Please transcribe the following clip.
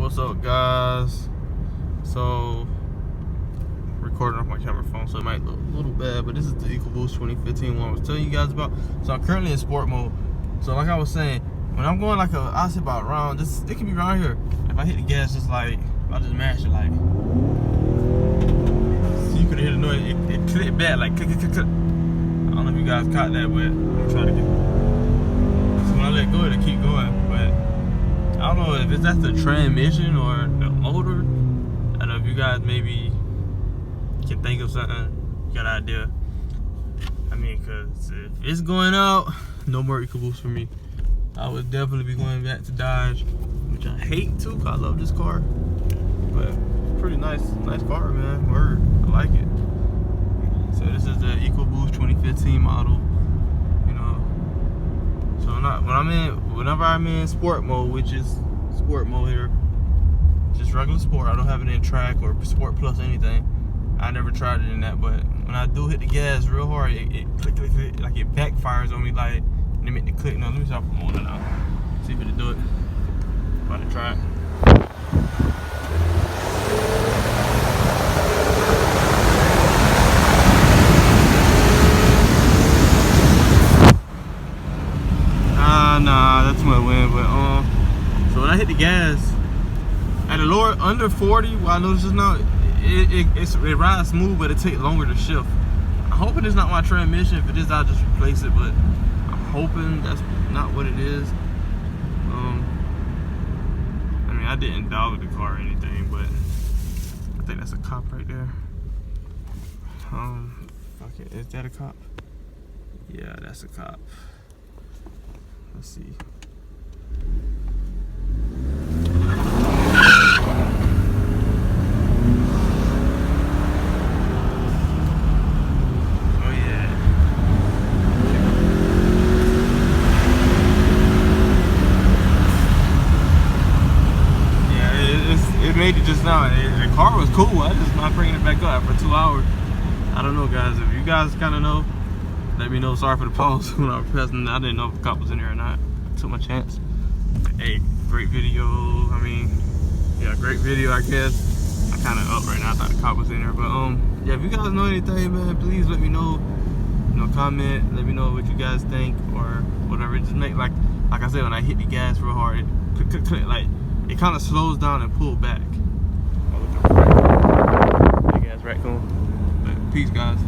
What's up, guys? So, recording off my camera phone, so it might look a little bad, but this is the ecoboost 2015 one I was telling you guys about. So I'm currently in sport mode. So like I was saying, when I'm going like I say about around, it can be around here. If I hit the gas, just like, I just mash it like, so you could hear the noise, it clicked back like click, click, click, click. I don't know if you guys caught that, but I'm trying to get, so when I let go, it'll keep going, but I don't know if it's at the transmission or the motor. I don't know if you guys maybe can think of something, got an idea. I mean, cause if it's going out, no more ecoboost for me. I would definitely be going back to Dodge, which I hate too, cause I love this car. But pretty nice car, man. Word, I like it. So this is the ecoboost 2015 model. You know, so whenever I'm in sport mode, which is sport mode here, just regular sport. I don't have it in track or sport plus anything. I never tried it in that, but when I do hit the gas real hard, it click, click, click, like it backfires on me, like, and it make the click. No, let me stop promoting it now. See if it'll do it. About to try it. Nah, that's my win. But so when I hit the gas at a lower under 40, well, I noticed just now it rides smooth, but it takes longer to shift. I'm hoping it's not my transmission. If it is, I'll just replace it. But I'm hoping that's not what it is. I mean, I didn't dog the car or anything, but I think that's a cop right there. Okay, is that a cop? Yeah, that's a cop. Let's see. Oh yeah. Yeah, it made it just now. The car was cool. I just not bringing it back up for 2 hours. I don't know, guys. If you guys kind of know, let me know. Sorry for the pause when I was pressing. I didn't know if the cop was in there or not. I took my chance. Hey, great video. I mean, yeah, great video, I guess. I'm kind of up right now. I thought the cop was in there, but yeah, if you guys know anything, man, please let me know. You know, comment. Let me know what you guys think or whatever. Just make like I said, when I hit the gas real hard, it click, click, click, like it kind of slows down and pull back. Oh, look at the big ass raccoon. But peace, guys.